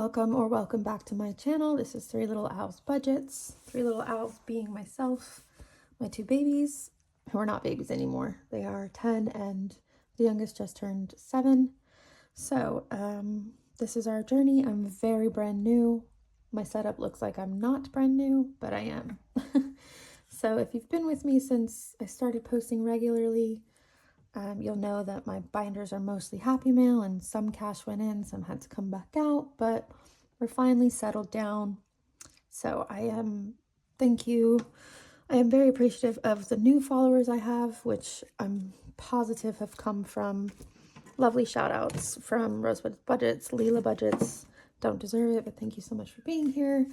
Welcome or welcome back to my channel. This is Three Little Owls Budgets. Three Little Owls being myself, my two babies, who are not babies anymore. They are 10 and the youngest just turned 7. So this is our journey. I'm very brand new. My setup looks like I'm not brand new, but I am. So if you've been with me since I started posting regularly, you'll know that my binders are mostly Happy Mail and some cash went in, some had to come back out, but we're finally settled down. So thank you. I am very appreciative of the new followers I have, which I'm positive have come from lovely shout outs from Rosebud Budgets, Leela Budgets. Don't deserve it, but thank you so much for being here.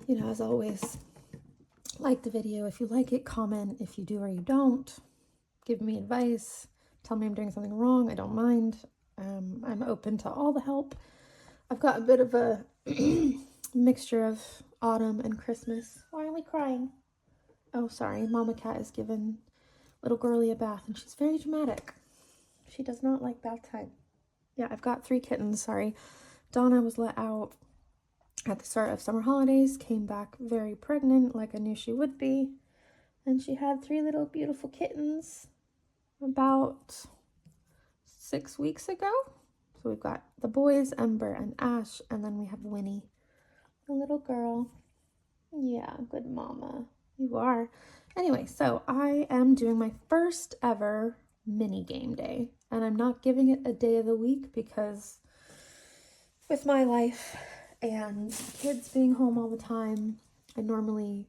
You know, as always, like the video if you like it, comment if you do or you don't. Give me advice, tell me I'm doing something wrong, I don't mind. I'm open to all the help. I've got a bit of a mixture of autumn and Christmas. Why are we crying? Oh, sorry, Mama Cat is giving little girlie a bath and she's very dramatic. She does not like bath time. Yeah, I've got 3 kittens, sorry. Donna was let out at the start of summer holidays, came back very pregnant like I knew she would be. And she had 3 little beautiful kittens about 6 weeks ago. So we've got the boys, Ember and Ash, and then we have Winnie, the little girl. Yeah, good mama. You are. Anyway, so I am doing my first ever mini game day, and I'm not giving it a day of the week because with my life and kids being home all the time, I normally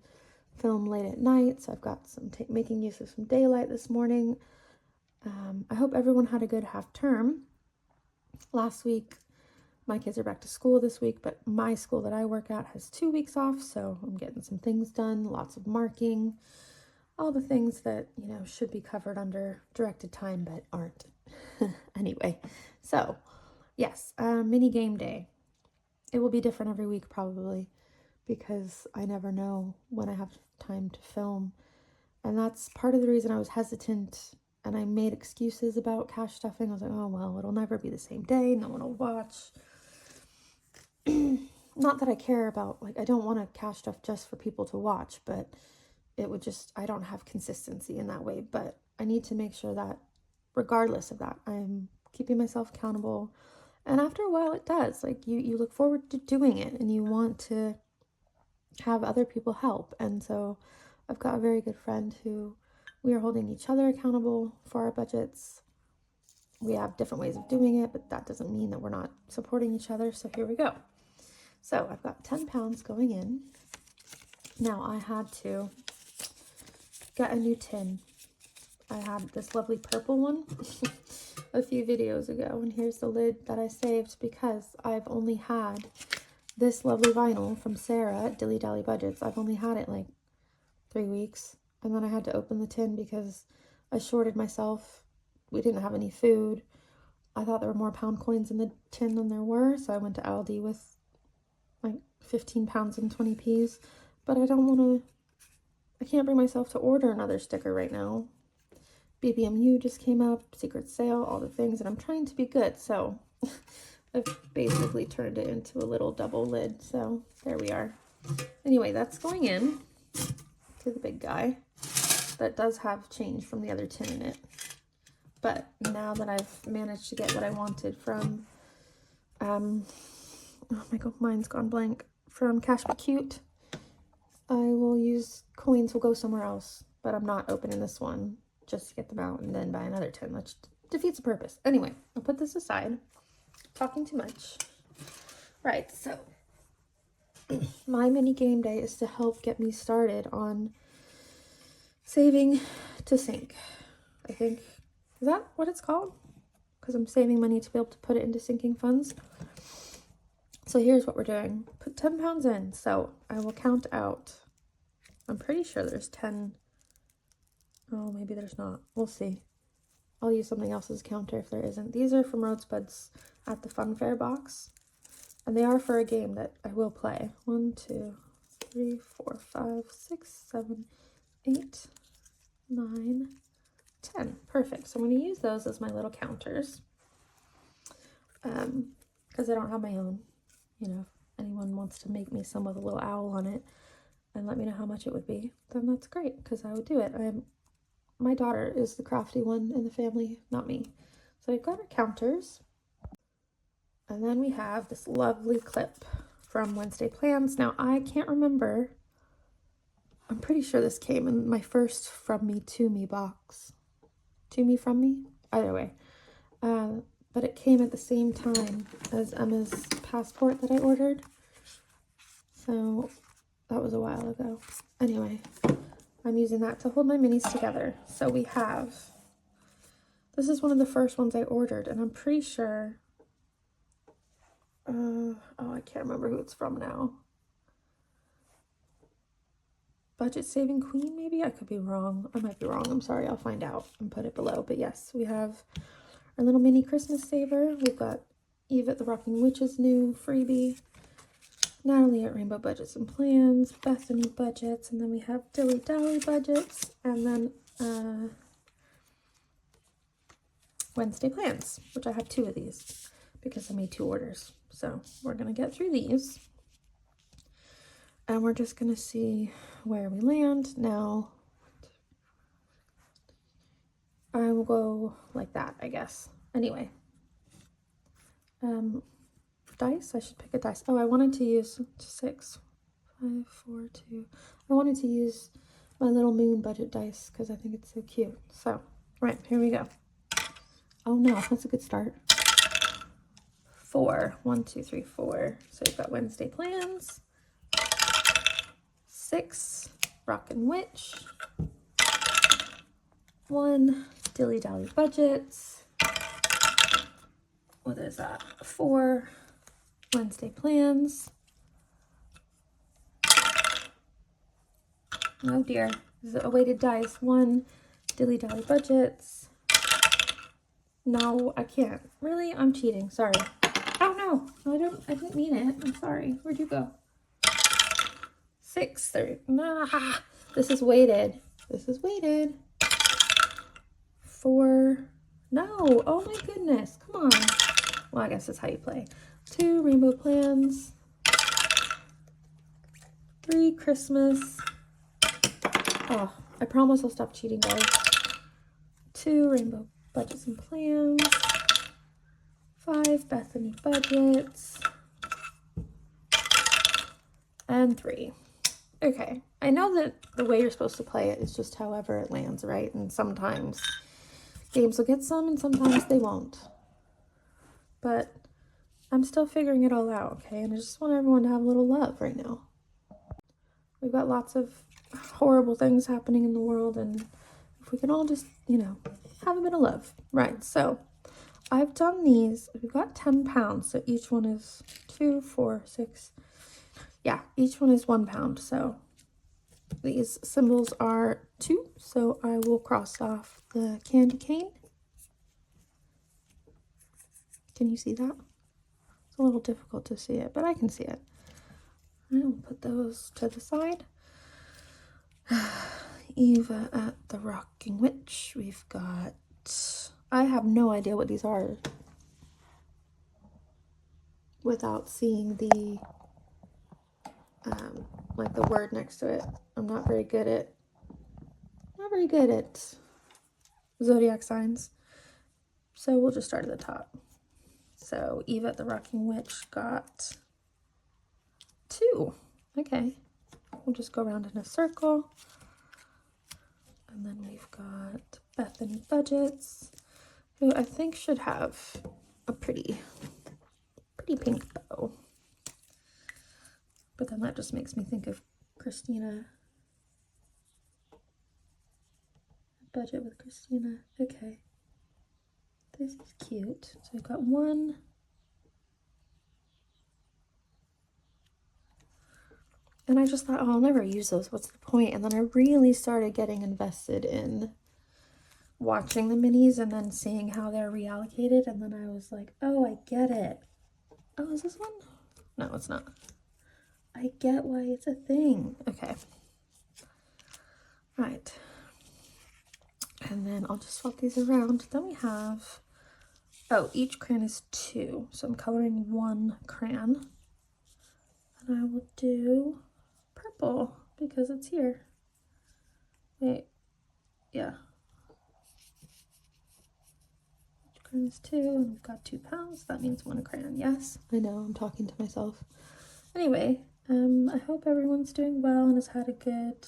film late at night, so I've got some making use of some daylight this morning. I hope everyone had a good half term. Last week, my kids are back to school this week, but my school that I work at has 2 weeks off, so I'm getting some things done, lots of marking, all the things that, you know, should be covered under directed time, but aren't. Anyway, so yes, mini game day. It will be different every week probably, because I never know when I have time to film. And that's part of the reason I was hesitant and I made excuses about cash stuffing. I was like, oh, well, it'll never be the same day. No one will watch. Not that I care about, like, I don't want to cash stuff just for people to watch, but it would just, I don't have consistency in that way. But I need to make sure that regardless of that, I'm keeping myself accountable. And after a while, it does. Like, you look forward to doing it and you want to have other people help. And so I've got a very good friend who we are holding each other accountable for our budgets. We have different ways of doing it, but that doesn't mean that we're not supporting each other. So here we go. So I've got 10 pounds going in. Now I had to get a new tin. I had this lovely purple one a few videos ago, and here's the lid that I saved because I've only had this lovely vinyl from Sarah at Dilly Dally Budgets. I've only had it like 3 weeks, and then I had to open the tin because I shorted myself. We didn't have any food. I thought there were more pound coins in the tin than there were, so I went to Aldi with like 15 pounds and 20 p's, but I can't bring myself to order another sticker right now. BBMU just came up, secret sale, all the things, and I'm trying to be good, so I've basically turned it into a little double lid, so there we are. Anyway, that's going in to the big guy. That does have change from the other tin in it. But now that I've managed to get what I wanted from, oh my god, mine's gone blank, from Cash But Cute, I will use coins, will go somewhere else, but I'm not opening this one just to get them out and then buy another tin. That defeats the purpose. Anyway, I'll put this aside. Talking too much. Right, so my mini game day is to help get me started on saving to sink. I think, is that what it's called? Because I'm saving money to be able to put it into sinking funds. So here's what we're doing. Put 10 pounds in. So I will count out. I'm pretty sure there's 10. Oh, maybe there's not. We'll see. I'll use something else's counter if there isn't. These are from Rosebuds at the Fun Fair box. And they are for a game that I will play. 1, 2, 3, 4, 5, 6, 7, 8, 9, 10. Perfect. So I'm going to use those as my little counters. Because I don't have my own. you know, if anyone wants to make me some with a little owl on it and let me know how much it would be, then that's great, because I would do it. My daughter is the crafty one in the family, not me. So we've got our counters. And then we have this lovely clip from Wednesday Plans. Now, I can't remember. I'm pretty sure this came in my first From Me to Me box. To Me From Me? Either way. But it came at the same time as Emma's passport that I ordered. So that was a while ago. Anyway, I'm using that to hold my minis together. So we have, this is one of the first ones I ordered, and I'm pretty sure, oh, I can't remember who it's from now. Budget Saving Queen, maybe? I could be wrong. I might be wrong. I'm sorry. I'll find out and put it below. But yes, we have our little mini Christmas saver. We've got Eve at the Rocking Witch's new freebie. Natalie at Rainbow Budgets and Plans. Bethany Budgets. And then we have Dilly Dally Budgets. And then Wednesday Plans, which I have 2 of these because I made 2 orders. So we're going to get through these. And we're just going to see where we land. Now, I will go like that, I guess. Anyway. Dice? I should pick a dice. Oh, I wanted to use 6, 5, 4, 2. I wanted to use my little moon budget dice because I think it's so cute. So, right, here we go. Oh no, that's a good start. 4. 1, 2, 3, 4. So we've got Wednesday Plans. 6, Rockin' Witch. 1, Dilly Dally Budgets. What is that? 4, Wednesday Plans. Oh dear, this is a weighted dice. 1, Dilly Dally Budgets. No, I can't. Really? I'm cheating. Sorry. Oh no, I didn't mean it. I'm sorry. Where'd you go? 6, 30. Nah, this is weighted. This is weighted. 4. No. Oh my goodness. Come on. Well, I guess that's how you play. 2, Rainbow Plans. 3, Christmas. Oh, I promise I'll stop cheating, guys. 2, Rainbow Budgets and Plans. 5, Bethany Budgets. And 3. Okay, I know that the way you're supposed to play it is just however it lands, right? And sometimes games will get some and sometimes they won't. But I'm still figuring it all out, okay? And I just want everyone to have a little love right now. We've got lots of horrible things happening in the world, and if we can all just, you know, have a bit of love. Right, so I've done these. We've got 10 pounds, so each one is 2, 4, 6. Yeah, each one is 1 pound, so these symbols are 2, so I will cross off the candy cane. Can you see that? It's a little difficult to see it, but I can see it. I will put those to the side. Eva at the Rocking Witch. We've got, I have no idea what these are without seeing the like the word next to it. I'm not very good at zodiac signs. So we'll just start at the top. So Eva at the Rocking Witch got 2. Okay. We'll just go around in a circle. And then we've got Bethany Budgets, who I think should have a pretty pink bow. But then that just makes me think of Christina. Budget with Christina. Okay. This is cute. So we've got 1. And I just thought, oh, I'll never use those. What's the point? And then I really started getting invested in watching the minis and then seeing how they're reallocated. And then I was like, oh, I get it. Oh, is this one? No, it's not. I get why it's a thing. Okay. Right. And then I'll just swap these around. Then we have, oh, each crayon is 2. So I'm coloring 1 crayon. I will do purple because it's here. Wait, yeah. Crayons 2, and we've got 2 pounds. That means 1 crayon, yes. I know, I'm talking to myself. Anyway, I hope everyone's doing well and has had a good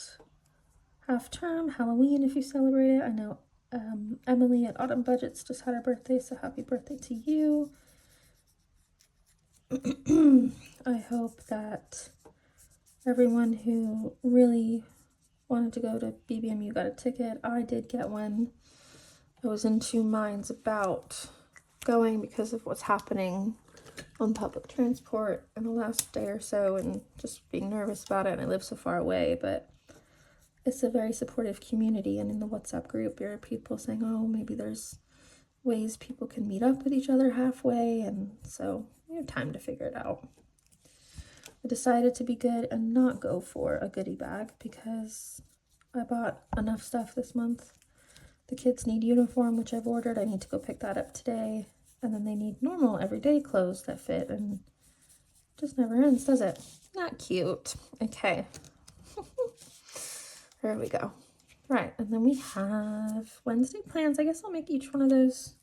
half term, Halloween if you celebrate it. I know Emily at Autumn Budgets just had her birthday, so happy birthday to you. I hope that everyone who really wanted to go to BBMU got a ticket. I did get one. I was in 2 minds about going because of what's happening on public transport in the last day or so and just being nervous about it. And I live so far away, but it's a very supportive community, and in the WhatsApp group there are people saying, oh, maybe there's ways people can meet up with each other halfway, and so we have time to figure it out. I decided to be good and not go for a goodie bag because I bought enough stuff this month. The kids need uniform, which I've ordered. I need to go pick that up today, and then they need normal everyday clothes that fit, and it just never ends, does it? Not cute. Okay. There we go. Right, and then we have Wednesday plans. I guess I'll make each one of those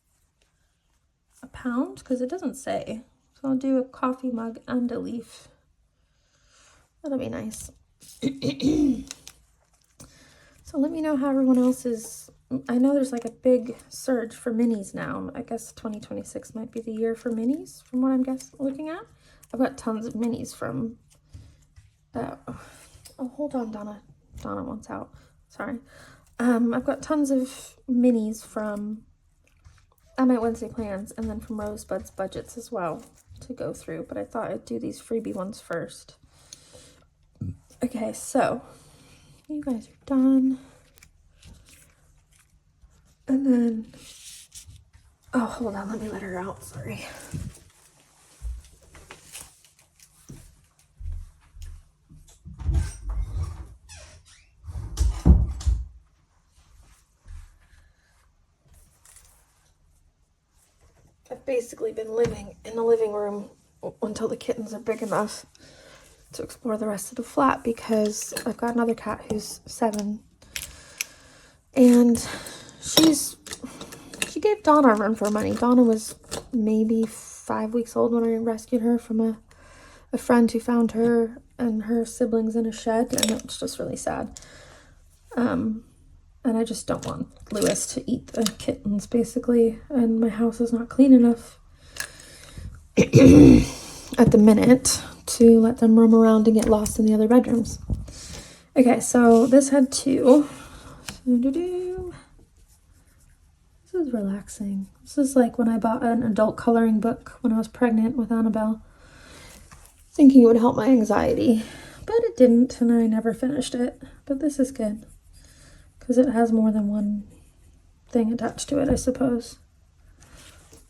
a pound because it doesn't say. So I'll do a coffee mug and a leaf. That'll be nice. So let me know how everyone else is. I know there's like a big surge for minis now. I guess 2026 might be the year for minis from what I'm looking at. I've got tons of minis from, oh, hold on, Donna. Donna wants out. Sorry. I've got tons of minis from my Wednesday plans and then from Rosebud's budgets as well to go through, but I thought I'd do these freebie ones first. Okay, so you guys are done. And then, oh, hold on, let me let her out, sorry. I've basically been living in the living room until the kittens are big enough to explore the rest of the flat because I've got another cat who's 7 and she gave Donna a run for her money. Donna was maybe 5 weeks old when I rescued her from a friend who found her and her siblings in a shed, and it was just really sad. And I just don't want Lewis to eat the kittens, basically, and my house is not clean enough at the minute to let them roam around and get lost in the other bedrooms. Okay, so this had 2. This is relaxing. This is like when I bought an adult coloring book when I was pregnant with Annabelle, thinking it would help my anxiety, but it didn't, and I never finished it. But this is good because it has more than one thing attached to it, I suppose.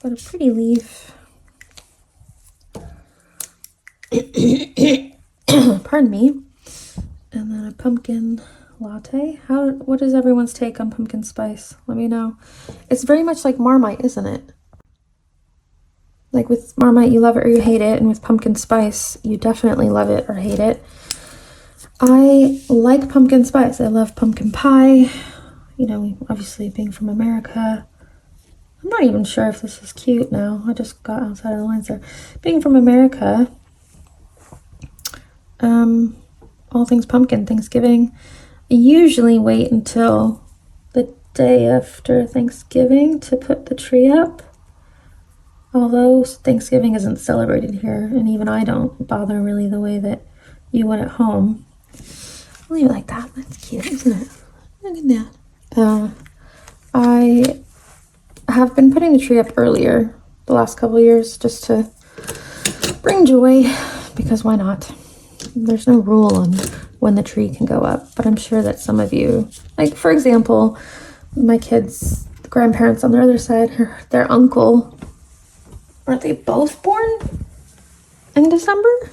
But a pretty leaf. Pardon me. And then a pumpkin latte. What is everyone's take on pumpkin spice? Let me know. It's very much like Marmite, isn't it? Like with Marmite, you love it or you hate it, and with pumpkin spice, you definitely love it or hate it. I like pumpkin spice. I love pumpkin pie. You know, obviously being from America. I'm not even sure if this is cute now. I just got outside of the lines there. Being from America, all things pumpkin, Thanksgiving. I usually wait until the day after Thanksgiving to put the tree up. Although Thanksgiving isn't celebrated here, and even I don't bother really the way that you would at home. I'll leave it like that. That's cute, isn't it? Look at that. I have been putting the tree up earlier the last couple of years just to bring joy, because why not? There's no rule on when the tree can go up, but I'm sure that some of you, like for example, my kids' grandparents on their other side, their uncle, aren't they both born in December?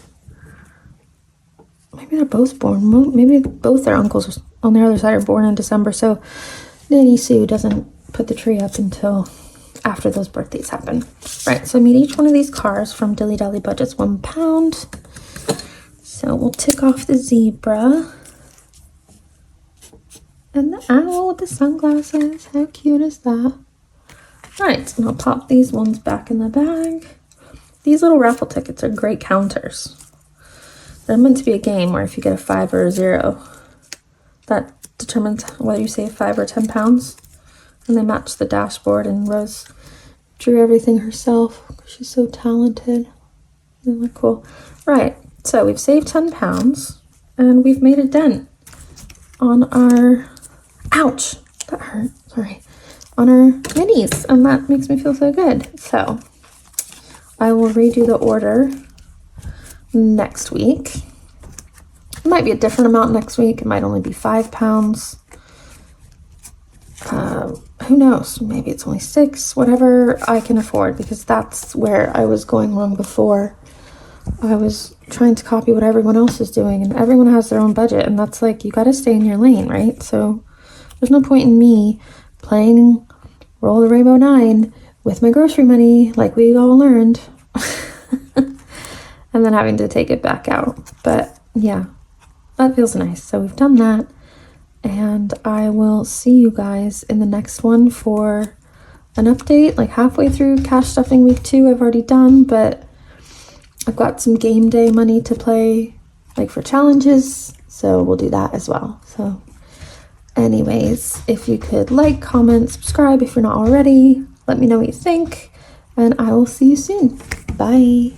Maybe they're both born. Maybe both their uncles on their other side are born in December. So Nanny Sue doesn't put the tree up until after those birthdays happen. Right, so I made each one of these cars from Dilly Dally Budgets £1. So we'll tick off the zebra. And the owl with the sunglasses. How cute is that? Right, and I'll pop these ones back in the bag. These little raffle tickets are great counters. They're meant to be a game where if you get a 5 or a 0, that determines whether you save 5 or 10 pounds. And they match the dashboard, and Rose drew everything herself. She's so talented. Isn't that cool? Right, so we've saved 10 pounds and we've made a dent on our, ouch, that hurt, sorry, on our minis, and that makes me feel so good. So I will redo the order next week. It might be a different amount next week. It might only be 5 pounds. Who knows? Maybe it's only 6, whatever I can afford, because that's where I was going wrong before. I was trying to copy what everyone else is doing, and everyone has their own budget, and that's like, you got to stay in your lane, right? So there's no point in me playing Roll the Rainbow 9 with my grocery money like we all learned and then having to take it back out. But yeah, that feels nice. So we've done that, and I will see you guys in the next one for an update, like halfway through cash stuffing week 2. I've already done, but I've got some game day money to play, like for challenges, so we'll do that as well. So anyways, if you could like, comment, subscribe if you're not already, let me know what you think, and I will see you soon. Bye.